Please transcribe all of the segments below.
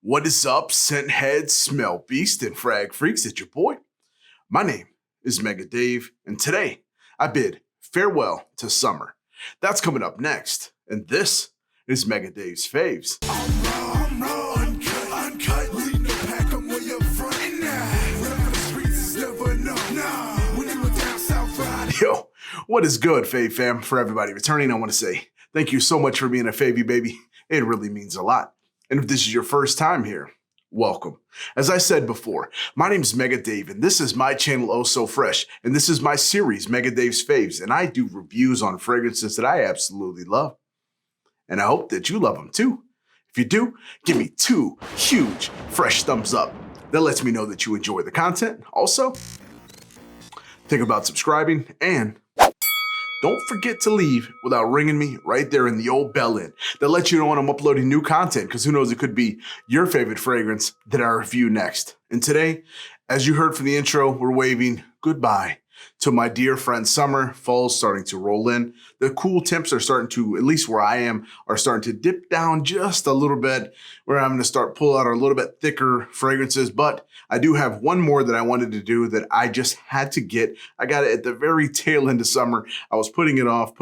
What is up, scent heads, smell beast, and frag freaks? It's your boy. My name is Mega Dave, and today I bid farewell to summer. That's coming up next, and this is Mega Dave's Faves. Yo, what is good, Fave fam? For everybody returning, I want to say thank you so much for being a Favy baby. It really means a lot. And if this is your first time here, welcome. As I said before, my name is Mega Dave, and this is my channel, Oh So Fresh, and this is my series, Mega Dave's Faves, and I do reviews on fragrances that I absolutely love. And I hope that you love them too. If you do, give me 2 huge, fresh thumbs up. That lets me know that you enjoy the content. Also, think about subscribing, and don't forget to leave without ringing me right there in the old bell end. That lets you know when I'm uploading new content, because who knows, it could be your favorite fragrance that I review next. And today, as you heard from the intro, we're waving goodbye to my dear friend summer. Fall's starting to roll in. The cool temps are starting to, at least where I am, are starting to dip down just a little bit, where I'm going to start pull out a little bit thicker fragrances. But I do have one more that I wanted to do that I just had to get. I got it at the very tail end of summer. I was putting it off.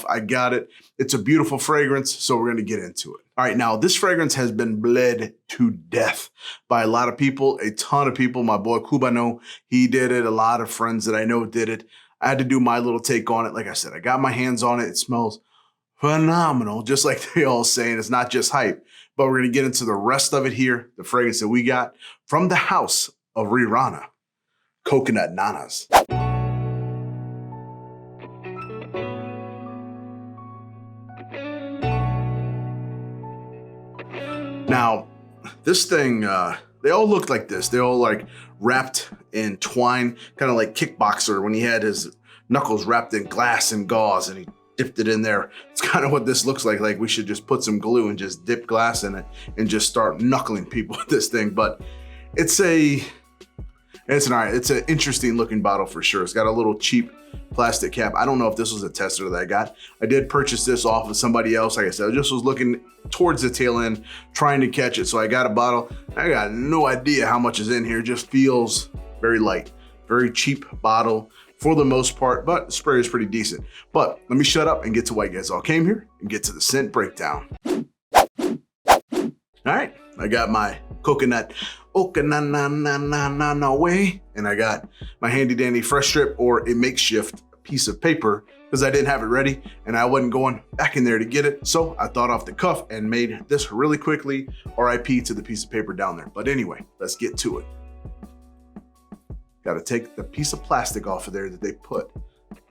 I got it. It's a beautiful fragrance, so we're going to get into it. All right, now this fragrance has been bled to death by a lot of people, a ton of people. My boy cubaknow, he did it. A lot of friends that I know did it. I had to do my little take on it. Like I said, I got my hands on it. It smells phenomenal, just like they all say, and it's not just hype. But we're going to get into the rest of it here, the fragrance that we got from the house of Rirana, Coconut Nanas. Now, this thing, they all looked like this. They all like wrapped in twine, kind of like Kickboxer when he had his knuckles wrapped in glass and gauze and he dipped it in there. It's kind of what this looks like. Like we should just put some glue and just dip glass in it and just start knuckling people with this thing. But it's an interesting looking bottle for sure. It's got a little cheap plastic cap. I don't know if this was a tester that I got. I did purchase this off of somebody else. Like I said, I just was looking towards the tail end, trying to catch it. So I got a bottle. I got no idea how much is in here. It just feels very light, very cheap bottle for the most part, but the spray is pretty decent. But let me shut up and get to why you guys all came here and get to the scent breakdown. All right, I got my coconut way, and I got my handy dandy fresh strip, or a makeshift piece of paper, because I didn't have it ready and I wasn't going back in there to get it. So I thought off the cuff and made this really quickly. RIP to the piece of paper down there. But anyway, let's get to it. Got to take the piece of plastic off of there that they put.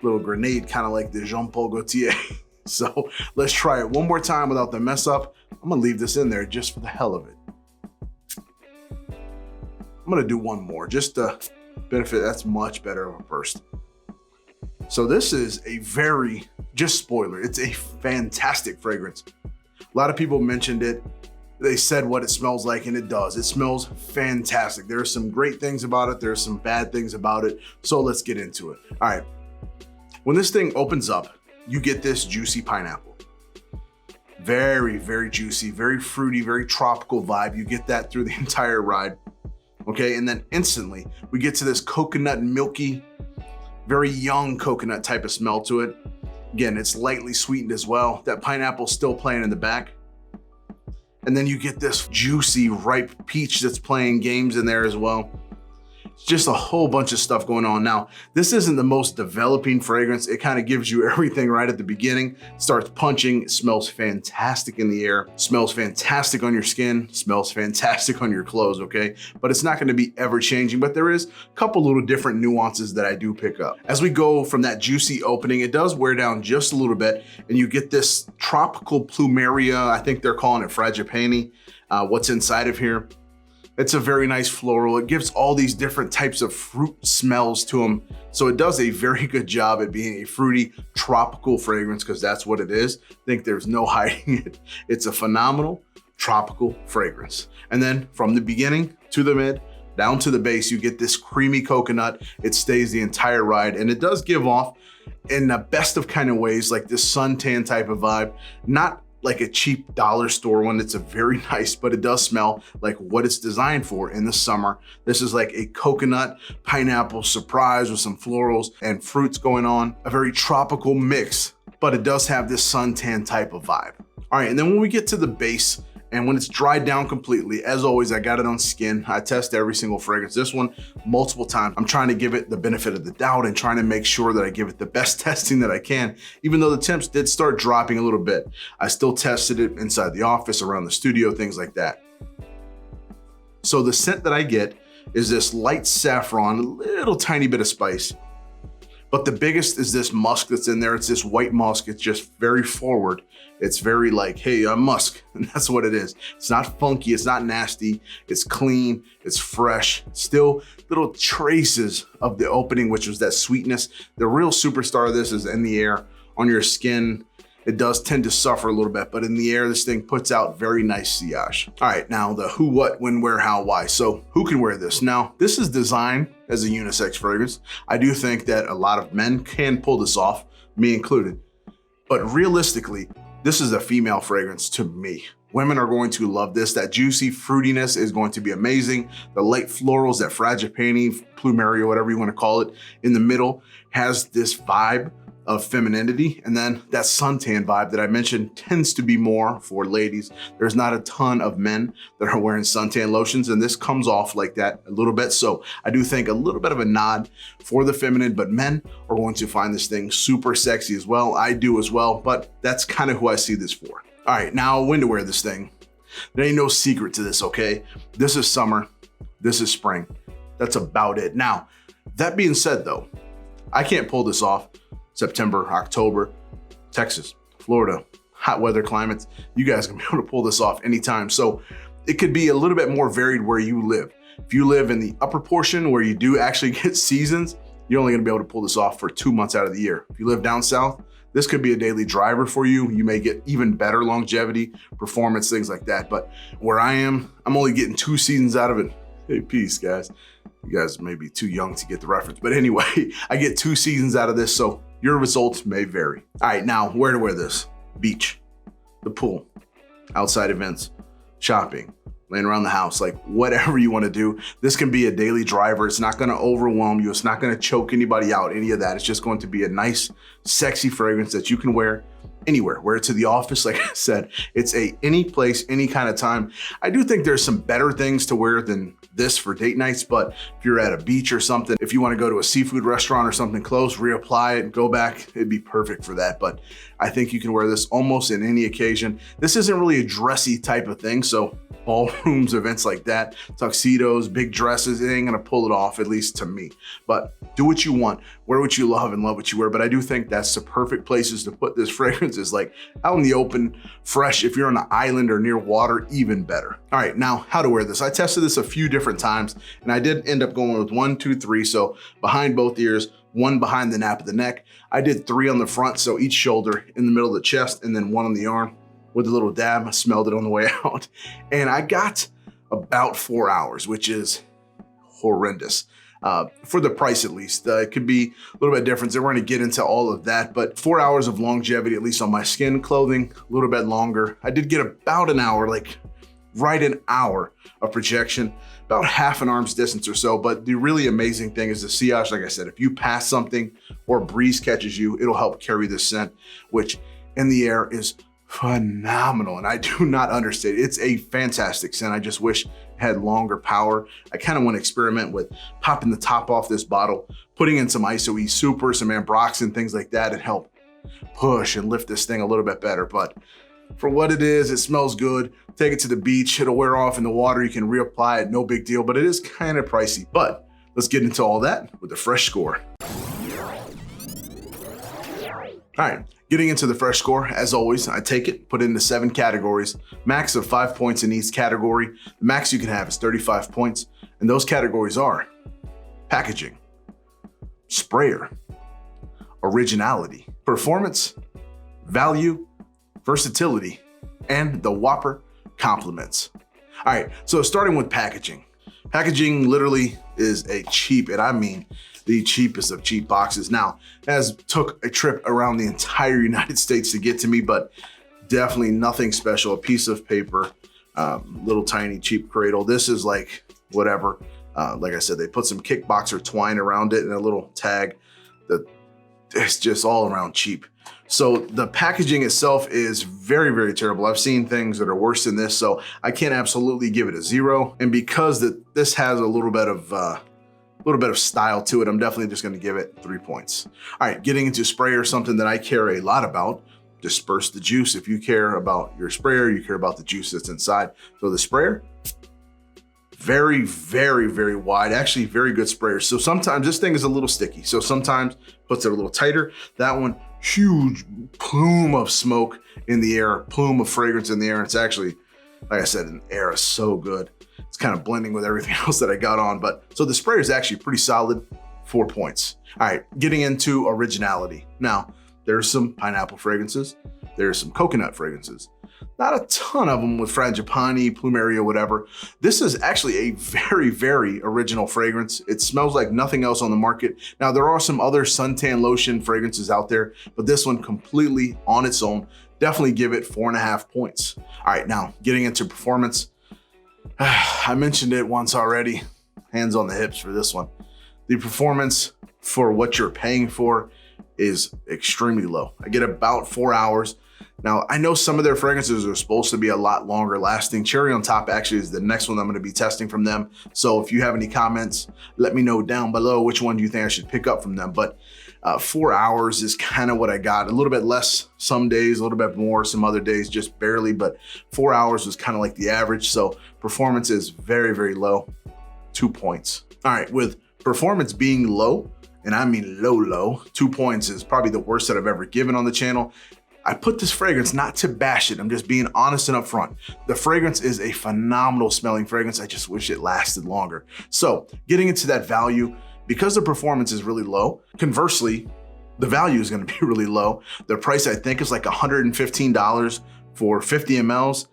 Little grenade, kind of like the Jean-Paul Gaultier. So let's try it one more time without the mess up. I'm gonna leave this in there just for the hell of it. I'm gonna do one more, just to benefit. That's much better of a burst. So this is a very, just spoiler, it's a fantastic fragrance. A lot of people mentioned it. They said what it smells like, and it does. It smells fantastic. There are some great things about it. There are some bad things about it. So let's get into it. All right. When this thing opens up, you get this juicy pineapple. Very, very juicy, very fruity, very tropical vibe. You get that through the entire ride. Okay, and then instantly we get to this coconut milky, very young coconut type of smell to it. Again, it's lightly sweetened as well. That pineapple's still playing in the back. And then you get this juicy, ripe peach that's playing games in there as well. It's just a whole bunch of stuff going on. Now, this isn't the most developing fragrance. It kind of gives you everything right at the beginning. Starts punching, it smells fantastic in the air, smells fantastic on your skin, smells fantastic on your clothes, okay? But it's not gonna be ever changing, but there is a couple little different nuances that I do pick up. As we go from that juicy opening, it does wear down just a little bit, and you get this tropical plumeria, I think they're calling it frangipani, what's inside of here. It's a very nice floral. It gives all these different types of fruit smells to them. So it does a very good job at being a fruity, tropical fragrance, because that's what it is. I think there's no hiding it. It's a phenomenal tropical fragrance. And then from the beginning to the mid, down to the base, you get this creamy coconut. It stays the entire ride, and it does give off in the best of kind of ways, like this suntan type of vibe. Not like a cheap dollar store one. It's a very nice, but it does smell like what it's designed for in the summer. This is like a coconut, pineapple surprise with some florals and fruits going on. A very tropical mix, but it does have this suntan type of vibe. All right, and then when we get to the base, and when it's dried down completely, as always, I got it on skin. I test every single fragrance. This one, multiple times. I'm trying to give it the benefit of the doubt and trying to make sure that I give it the best testing that I can. Even though the temps did start dropping a little bit, I still tested it inside the office, around the studio, things like that. So the scent that I get is this light saffron, a little tiny bit of spice. But the biggest is this musk that's in there. It's this white musk. It's just very forward. It's very like, hey, I'm musk. And that's what it is. It's not funky. It's not nasty. It's clean. It's fresh. Still little traces of the opening, which was that sweetness. The real superstar of this is in the air, on your skin. It does tend to suffer a little bit, but in the air, this thing puts out very nice sillage. All right, now the who, what, when, where, how, why. So who can wear this? Now, this is designed as a unisex fragrance. I do think that a lot of men can pull this off, me included. But realistically, this is a female fragrance to me. Women are going to love this. That juicy fruitiness is going to be amazing. The light florals, that fragipani, plumeria, whatever you want to call it, in the middle has this vibe of femininity. And then that suntan vibe that I mentioned tends to be more for ladies. There's not a ton of men that are wearing suntan lotions, and this comes off like that a little bit. So I do think a little bit of a nod for the feminine, but men are going to find this thing super sexy as well. I do as well, but that's kind of who I see this for. All right, now when to wear this thing. There ain't no secret to this, okay? This is summer, this is spring. That's about it. Now, that being said though, I can't pull this off September, October, Texas, Florida, hot weather climates. You guys can be able to pull this off anytime. So it could be a little bit more varied where you live. If you live in the upper portion where you do actually get seasons, you're only gonna be able to pull this off for 2 months out of the year. If you live down south, this could be a daily driver for you. You may get even better longevity, performance, things like that. But where I am, I'm only getting 2 seasons out of it. Hey, peace, guys. You guys may be too young to get the reference, but anyway, I get 2 seasons out of this, so your results may vary. All right, now where to wear this? Beach, the pool, outside events, shopping, laying around the house, like whatever you want to do. This can be a daily driver. It's not going to overwhelm you. It's not going to choke anybody out, any of that. It's just going to be a nice, sexy fragrance that you can wear anywhere. Wear it to the office, like I said. It's any place, any kind of time. I do think there's some better things to wear than this for date nights, but if you're at a beach or something, if you want to go to a seafood restaurant or something close, reapply it, go back, it'd be perfect for that. But I think you can wear this almost in any occasion. This isn't really a dressy type of thing, so ballrooms, events like that, tuxedos, big dresses, it ain't gonna pull it off, at least to me. But do what you want, wear what you love and love what you wear. But I do think that's the perfect places to put this fragrance, is like out in the open, fresh. If you're on an island or near water, even better. All right, now how to wear this. I tested this a few different times and I did end up going with 1, 2, 3. So behind both ears, 1 behind the nape of the neck. I did 3 on the front, so each shoulder, in the middle of the chest, and then 1 on the arm. With a little dab, I smelled it on the way out. And I got about 4 hours, which is horrendous. For the price at least. It could be a little bit different. So we're gonna get into all of that, but 4 hours of longevity, at least on my skin, clothing, a little bit longer. I did get about an hour, like right an hour of projection, about half an arm's distance or so. But the really amazing thing is the sillage. Like I said, if you pass something or a breeze catches you, it'll help carry this scent, which in the air is phenomenal. And I do not understate it. It's a fantastic scent. I just wish it had longer power. I kind of want to experiment with popping the top off this bottle, putting in some ISO-E Super, some Ambroxan, things like that, and help push and lift this thing a little bit better. But for what it is, it smells good. Take it to the beach. It'll wear off in the water. You can reapply it. No big deal, but it is kind of pricey. But let's get into all that with the fresh score. All right, getting into the fresh score, as always, I take it, put it into 7 categories, max of 5 points in each category. The max you can have is 35 points, and those categories are packaging, sprayer, originality, performance, value, versatility, and the whopper compliments. All right, so starting with packaging. Packaging literally is a cheap, and I mean the cheapest of cheap boxes. Now, as took a trip around the entire United States to get to me, but Definitely nothing special. A piece of paper, little tiny cheap cradle. This is like whatever. Like I said, they put some kickboxer twine around it and a little tag. It's just all around cheap. So the packaging itself is very, very terrible. I've seen things that are worse than this, so I can't absolutely give it a 0. And because this has a little bit of style to it, I'm definitely just gonna give it 3 points. All right, getting into sprayer, something that I care a lot about. Disperse the juice. If you care about your sprayer, you care about the juice that's inside. So the sprayer, very, very, very wide, actually very good sprayer. So sometimes this thing is a little sticky. So sometimes puts it a little tighter. That one, huge plume of smoke in the air, plume of fragrance in the air. It's actually, like I said, the air is so good. It's kind of blending with everything else that I got on. But so the sprayer is actually pretty solid, 4 points. All right, getting into Originality. Now, there's some pineapple fragrances. There's some coconut fragrances. Not a ton of them with frangipani, plumeria, whatever. This is actually a very, very original fragrance. It smells like nothing else on the market. Now, there are some other suntan lotion fragrances out there, but this one completely on its own. Definitely give it 4.5 points. All right, now getting into performance. I mentioned it once already. Hands on the hips for this one. The performance for what you're paying for is extremely low. I get about 4 hours. Now, I know some of their fragrances are supposed to be a lot longer lasting. Cherry on Top actually is the next one I'm going to be testing from them. So if you have any comments, let me know down below which one do you think I should pick up from them. But 4 hours is kind of what I got. A little bit less some days, a little bit more some other days, just barely. But 4 hours was kind of like the average. So performance is very, very low. 2 points. All right, with performance being low, and I mean low, 2 points is probably the worst that I've ever given on the channel. I put this fragrance not to bash it. I'm just being honest and upfront. The fragrance is a phenomenal smelling fragrance. I just wish it lasted longer. So getting into that value, because the performance is really low, conversely, the value is gonna be really low. The price I think is like $115 for 50 mLs.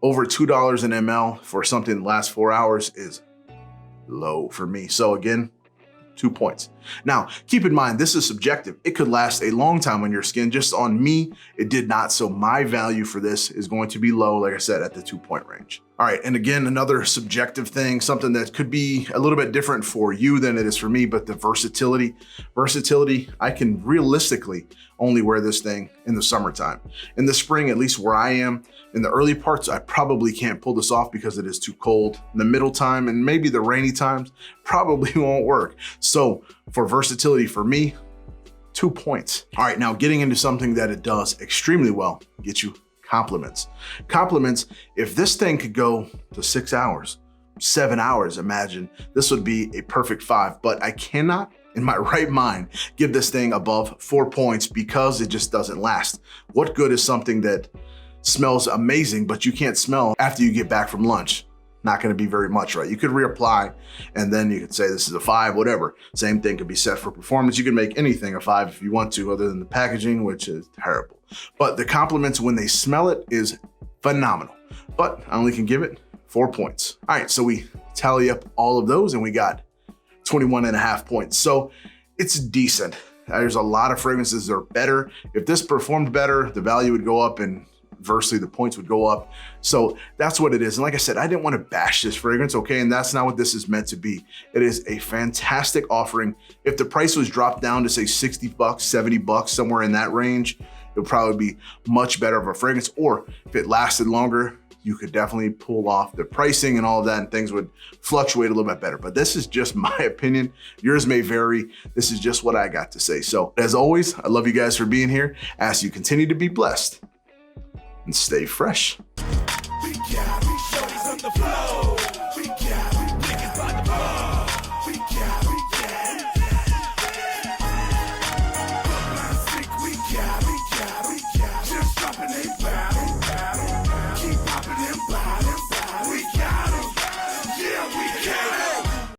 Over $2 an ml for something that lasts 4 hours is low for me. So again, 2 points. Now, keep in mind, this is subjective. It could last a long time on your skin. Just on me, it did not. So my value for this is going to be low, like I said, at the 2 point range. All right, and again, another subjective thing, something that could be a little bit different for you than it is for me, but the versatility. Versatility, I can realistically only wear this thing in the summertime. In the spring, at least where I am, in the early parts, I probably can't pull this off because it is too cold. In the middle time and maybe the rainy times probably won't work. So for versatility for me, 2 points. All right, now getting into something that it does extremely well, get you compliments. Compliments, if this thing could go to 6 hours, 7 hours, imagine, this would be a perfect 5, but I cannot in my right mind give this thing above 4 points because it just doesn't last. What good is something that smells amazing, but you can't smell after you get back from lunch? Not gonna be very much, right? You could reapply and then you could say this is a 5, whatever. Same thing could be set for performance. You can make anything a 5 if you want to, other than the packaging, which is terrible. But the compliments when they smell it is phenomenal. But I only can give it 4 points. All right, so we tally up all of those and we got 21.5 points. So it's decent. There's a lot of fragrances that are better. If this performed better, the value would go up and inversely the points would go up. So that's what it is. And like I said, I didn't want to bash this fragrance, okay? And that's not what this is meant to be. It is a fantastic offering. If the price was dropped down to say 60 bucks, 70 bucks, somewhere in that range, it would probably be much better of a fragrance. Or if it lasted longer, you could definitely pull off the pricing and all of that and things would fluctuate a little bit better. But this is just my opinion. Yours may vary. This is just what I got to say. So as always, I love you guys for being here. I ask you continue to be blessed and stay fresh.